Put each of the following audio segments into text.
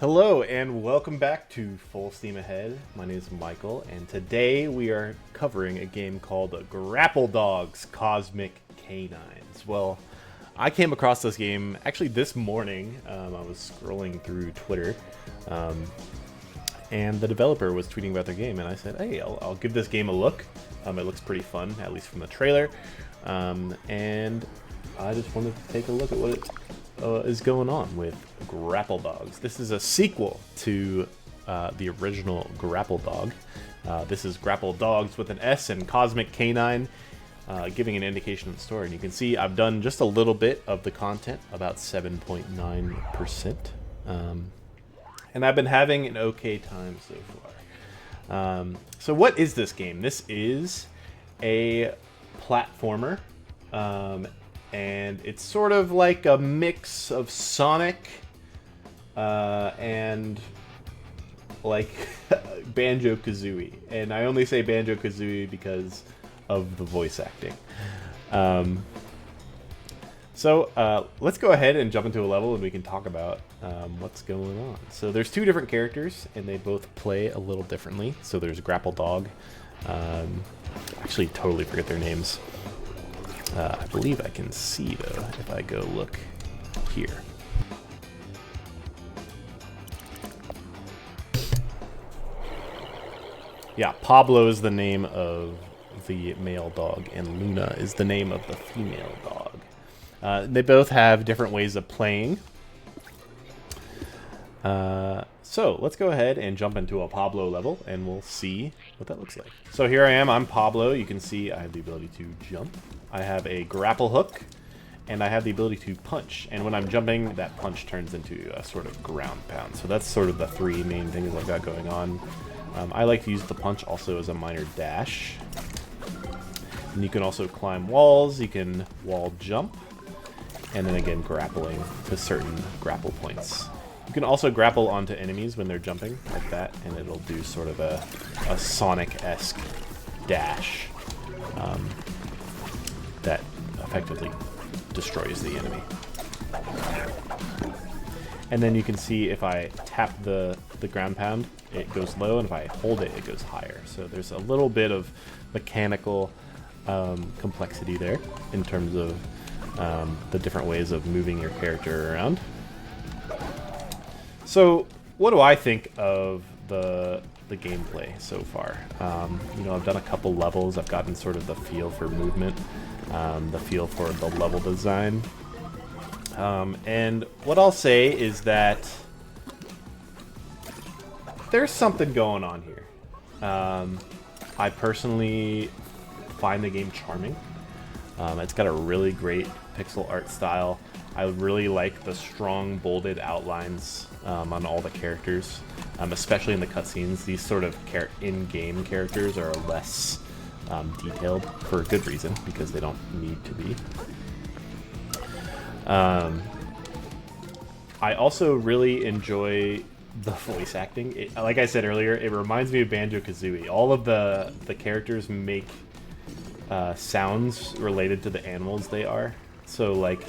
Hello and welcome back to Full Steam Ahead. My name is Michael, and today we are covering a game called Grapple Dogs Cosmic Canines. Well, I came across this game actually this morning. I was scrolling through Twitter, and the developer was tweeting about their game, and I said, hey, I'll give this game a look. It looks pretty fun, at least from the trailer, and I just wanted to take a look at what is going on with Grapple Dogs. This is a sequel to the original Grapple Dog. This is Grapple Dogs with an S and Cosmic Canine, giving an indication of the story. And you can see I've done just a little bit of the content, about 7.9%. And I've been having an okay time so far. So what is this game? This is a platformer. And it's sort of like a mix of Sonic and like Banjo-Kazooie. And I only say Banjo-Kazooie because of the voice acting. So let's go ahead and jump into a level and we can talk about what's going on. So there's two different characters and they both play a little differently. So there's Grapple Dog. Actually totally forget their names. I believe I can see, though, if I go look here. Yeah, Pablo is the name of the male dog, and Luna is the name of the female dog. They both have different ways of playing. So let's go ahead and jump into a Pablo level, and we'll see what that looks like. So here I am, I'm Pablo. You can see I have the ability to jump. I have a grapple hook, and I have the ability to punch. And when I'm jumping, that punch turns into a sort of ground pound. So that's sort of the three main things I've got going on. I like to use the punch also as a minor dash. And you can also climb walls, you can wall jump, and then again grappling to certain grapple points. You can also grapple onto enemies when they're jumping, like that, and it'll do sort of a Sonic-esque dash that effectively destroys the enemy. And then you can see if I tap the ground pound, it goes low, and if I hold it, it goes higher. So there's a little bit of mechanical complexity there in terms of the different ways of moving your character around. So, what do I think of the gameplay so far? You know, I've done a couple levels. I've gotten sort of the feel for movement, the feel for the level design. And what I'll say is that there's something going on here. I personally find the game charming. It's got a really great pixel art style. I really like the strong, bolded outlines on all the characters, especially in the cutscenes. These sort of in-game characters are less detailed for a good reason, because they don't need to be. I also really enjoy the voice acting. Like I said earlier, it reminds me of Banjo-Kazooie. All of the characters make sounds related to the animals they are. So, like,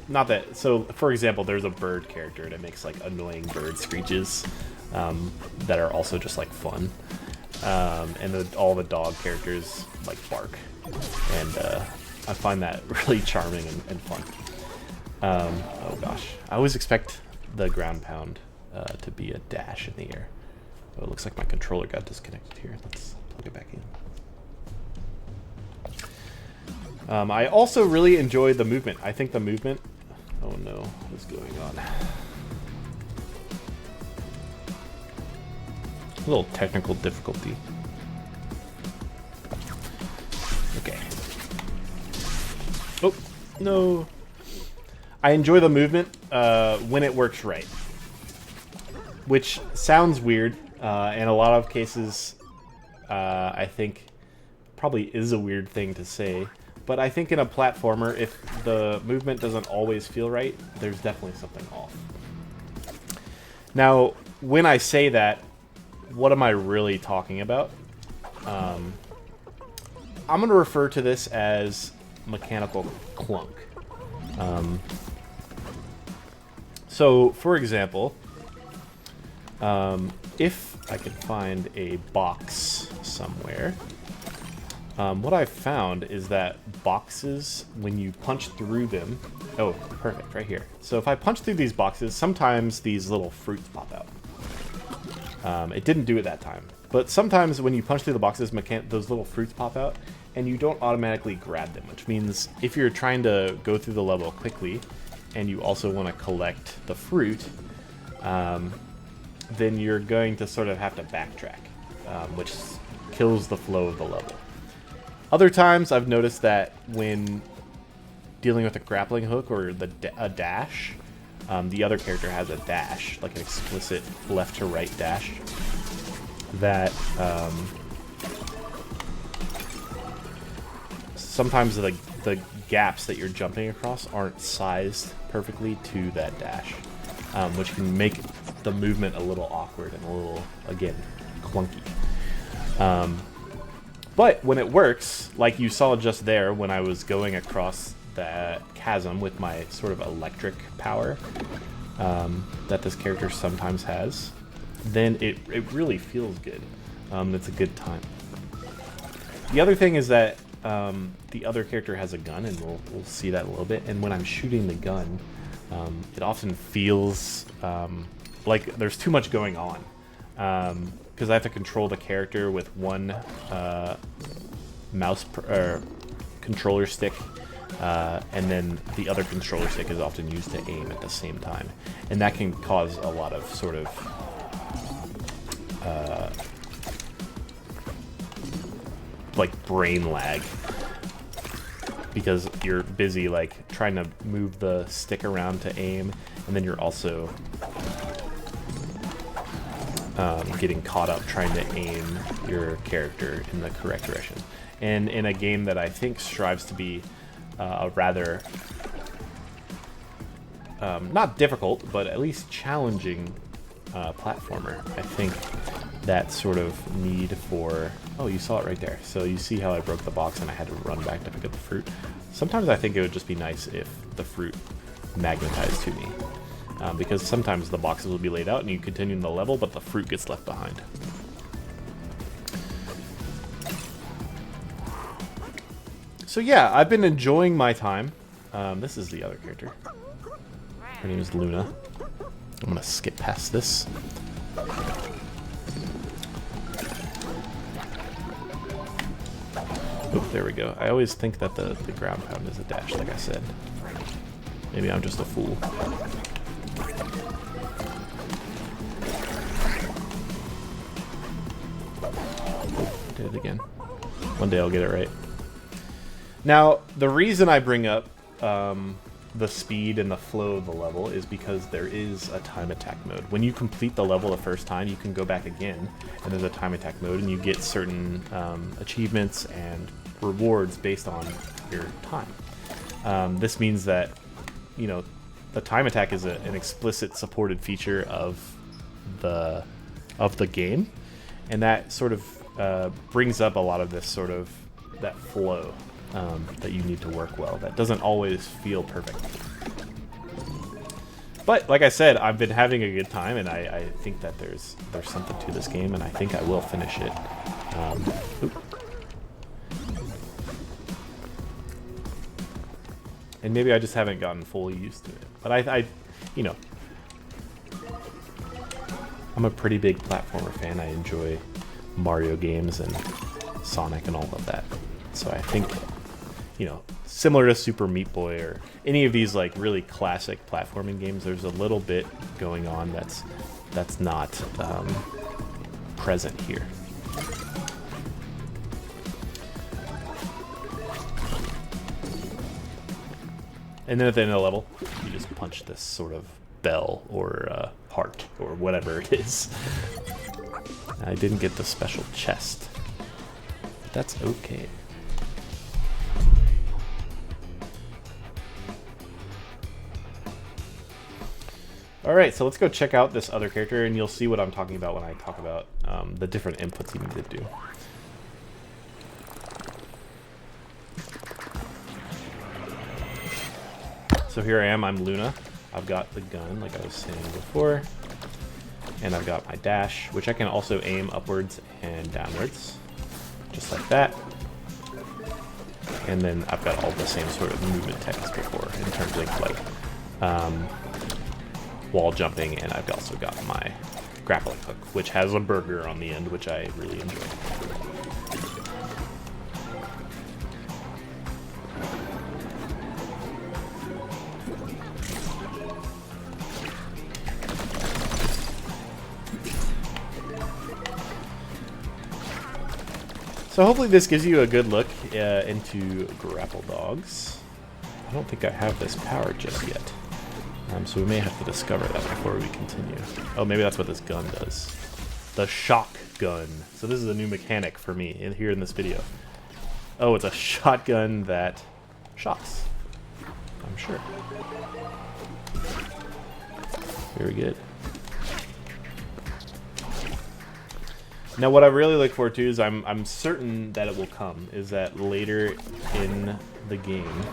not that. So, for example, there's a bird character that makes like annoying bird screeches that are also just like fun, and all the dog characters like bark, and I find that really charming and fun. Oh gosh, I always expect the ground pound to be a dash in the air. Oh, it looks like my controller got disconnected here. Let's plug it back in. I also really enjoy the movement. I think the movement... Oh no, what's going on? A little technical difficulty. Okay. Oh, no. I enjoy the movement when it works right. Which sounds weird. In a lot of cases, I think probably is a weird thing to say. But I think in a platformer, if the movement doesn't always feel right, there's definitely something off. Now, when I say that, what am I really talking about? I'm going to refer to this as mechanical clunk. So, for example, if I could find a box somewhere, what I've found is that boxes, when you punch through them... Oh, perfect, right here. So if I punch through these boxes, sometimes these little fruits pop out. It didn't do it that time. But sometimes when you punch through the boxes, those little fruits pop out, and you don't automatically grab them, which means if you're trying to go through the level quickly, and you also want to collect the fruit, then you're going to sort of have to backtrack, which kills the flow of the level. Other times, I've noticed that when dealing with a grappling hook or a dash, the other character has a dash, like an explicit left to right dash, that sometimes the gaps that you're jumping across aren't sized perfectly to that dash, which can make the movement a little awkward and a little, again, clunky. But when it works, like you saw just there when I was going across that chasm with my sort of electric power that this character sometimes has, then it really feels good. It's a good time. The other thing is that the other character has a gun, and we'll see that a little bit. And when I'm shooting the gun, it often feels like there's too much going on. Because I have to control the character with one controller stick, and then the other controller stick is often used to aim at the same time. And that can cause a lot of sort of like brain lag, because you're busy like trying to move the stick around to aim, and then you're also getting caught up trying to aim your character in the correct direction. And in a game that I think strives to be a rather not difficult, but at least challenging platformer, I think that sort of need for... Oh, you saw it right there. So you see how I broke the box and I had to run back to pick up the fruit. Sometimes I think it would just be nice if the fruit magnetized to me. Because sometimes the boxes will be laid out and you continue in the level, but the fruit gets left behind. So yeah, I've been enjoying my time. This is the other character. Her name is Luna. I'm gonna skip past this. Oh, there we go. I always think that the ground pound is a dash, like I said. Maybe I'm just a fool. Did it again. One day I'll get it right. Now, the reason I bring up the speed and the flow of the level is because there is a time attack mode. When you complete the level the first time, you can go back again, and there's a time attack mode, and you get certain achievements and rewards based on your time. This means that, you know, the time attack is an explicit supported feature of the game, and that sort of brings up a lot of this sort of that flow that you need to work well. That doesn't always feel perfect. But like I said, I've been having a good time, and I think that there's something to this game, and I think I will finish it. And maybe I just haven't gotten fully used to it. But I you know, I'm a pretty big platformer fan. I enjoy Mario games and Sonic and all of that. So I think, you know, similar to Super Meat Boy or any of these like really classic platforming games, there's a little bit going on that's not present here. And then at the end of the level, you just punch this sort of bell or heart or whatever it is. I didn't get the special chest. But that's okay. Alright, so let's go check out this other character, and you'll see what I'm talking about when I talk about the different inputs you need to do. So here I am, I'm Luna. I've got the gun, like I was saying before, and I've got my dash, which I can also aim upwards and downwards, just like that. And then I've got all the same sort of movement techs before in terms of like wall jumping, and I've also got my grappling hook, which has a burger on the end, which I really enjoy. So hopefully this gives you a good look into Grapple Dogs. I don't think I have this powered just yet. So we may have to discover that before we continue. Oh, maybe that's what this gun does. The shock gun. So this is a new mechanic for me here in this video. Oh, it's a shotgun that shocks. I'm sure. Very good. Now what I really look forward to is I'm certain that it will come, is that later in the game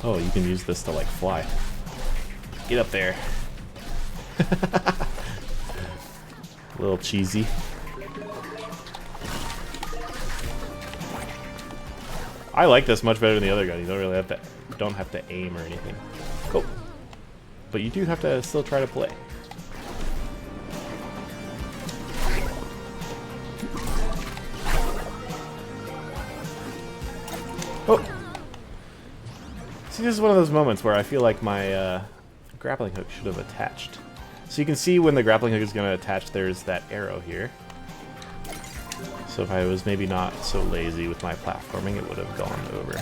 oh, you can use this to like fly. Get up there. A little cheesy. I like this much better than the other gun. You don't have to aim or anything. Cool. But you do have to still try to play. Oh! See, this is one of those moments where I feel like my grappling hook should have attached. So you can see when the grappling hook is going to attach, there's that arrow here. So if I was maybe not so lazy with my platforming, it would have gone over.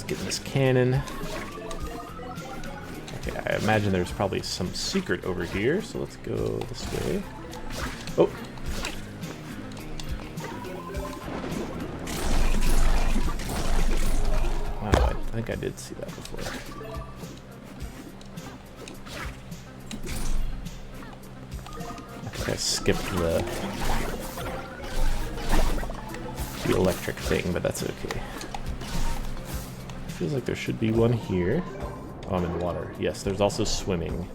Get this cannon. Okay, I imagine there's probably some secret over here, so let's go this way. Oh! Wow, I think I did see that before. I think I skipped the electric thing, but that's okay. Feels like there should be one here. Oh, I'm in the water. Yes, there's also swimming.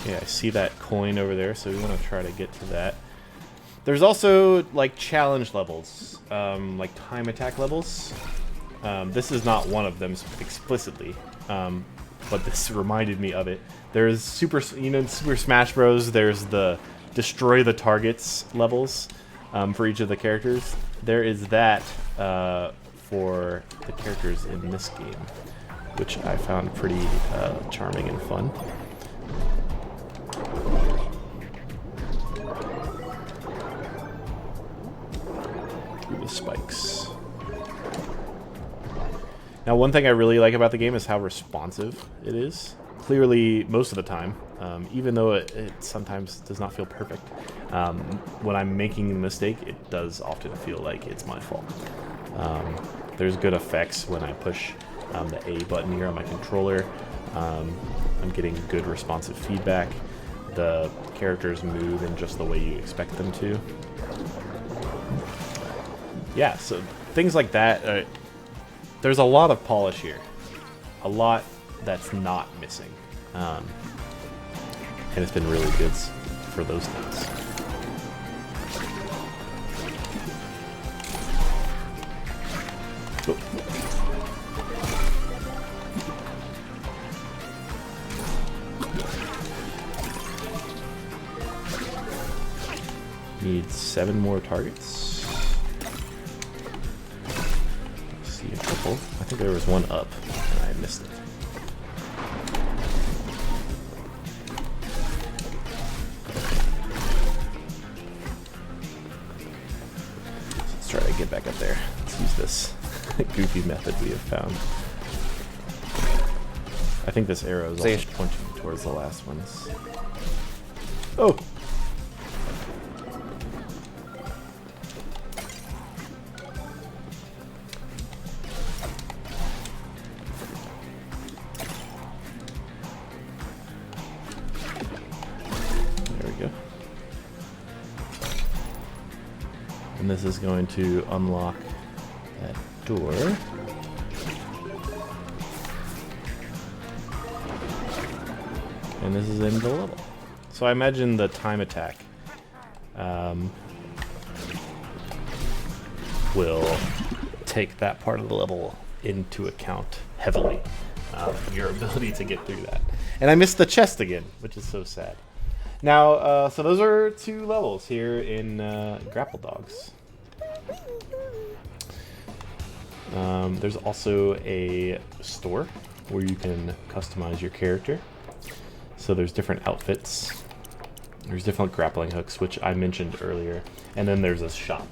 Yeah, I see that coin over there, so we want to try to get to that. There's also like challenge levels, like time attack levels. This is not one of them explicitly, but this reminded me of it. There's Super Smash Bros. There's the destroy the targets levels for each of the characters. There is that for the characters in this game, which I found pretty charming and fun. Through the spikes. Now, one thing I really like about the game is how responsive it is. Clearly, most of the time, even though it sometimes does not feel perfect, when I'm making a mistake, it does often feel like it's my fault. There's good effects when I push the A button here on my controller. I'm getting good responsive feedback. The characters move in just the way you expect them to. Yeah, so things like that. There's a lot of polish here. A lot that's not missing. And it's been really good for those things. Oh. Need 7 more targets. See a couple. I think there was one up, and I missed it. Let's try to get back up there. Let's use this goofy method we have found. I think this arrow is also pointing towards the last ones. Oh! There we go. And this is going to unlock that door. And this is in the level. So I imagine the time attack will take that part of the level into account heavily. Your ability to get through that. And I missed the chest again, which is so sad. Now, so those are 2 levels here in Grapple Dogs. There's also a store where you can customize your character. So there's different outfits. There's different grappling hooks, which I mentioned earlier. And then there's a shop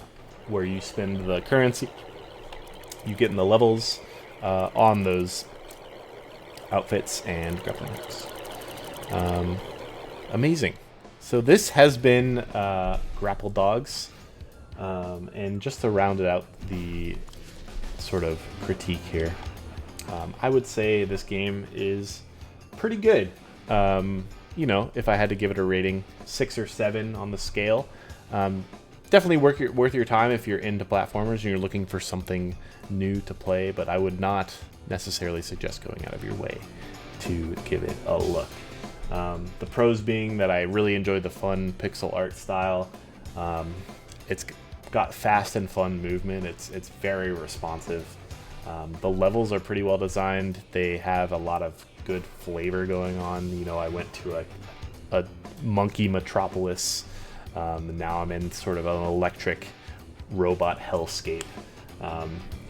where you spend the currency you get in the levels on those outfits and grappling hooks. Amazing. So this has been Grapple Dogs. And just to round it out the sort of critique here, I would say this game is pretty good. You know, if I had to give it a rating, 6 or 7 on the scale. Definitely worth your time if you're into platformers and you're looking for something new to play, but I would not necessarily suggest going out of your way to give it a look. The pros being that I really enjoyed the fun pixel art style. It's got fast and fun movement. It's very responsive. The levels are pretty well designed. They have a lot of good flavor going on. You know, I went to a monkey metropolis. Now I'm in sort of an electric robot hellscape,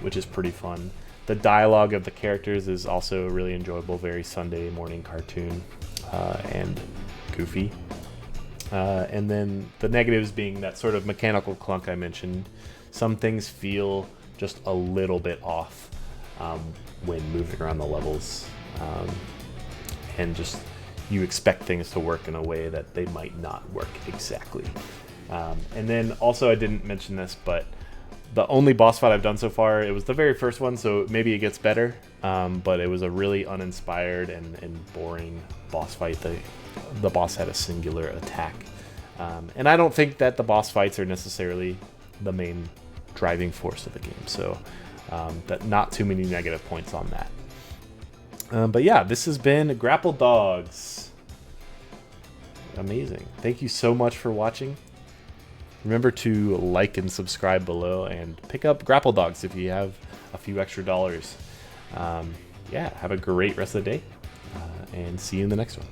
which is pretty fun. The dialogue of the characters is also really enjoyable, very Sunday morning cartoon and goofy. And then the negatives being that sort of mechanical clunk I mentioned. Some things feel just a little bit off when moving around the levels. And just you expect things to work in a way that they might not work exactly. And then also I didn't mention this, but the only boss fight I've done so far, it was the very first one, so maybe it gets better. But it was a really uninspired and boring boss fight. The boss had a singular attack. And I don't think that the boss fights are necessarily the main driving force of the game. So that not too many negative points on that. But yeah, this has been Grapple Dogs. Amazing. Thank you so much for watching. Remember to like and subscribe below and pick up Grapple Dogs if you have a few extra dollars. Yeah, have a great rest of the day and see you in the next one.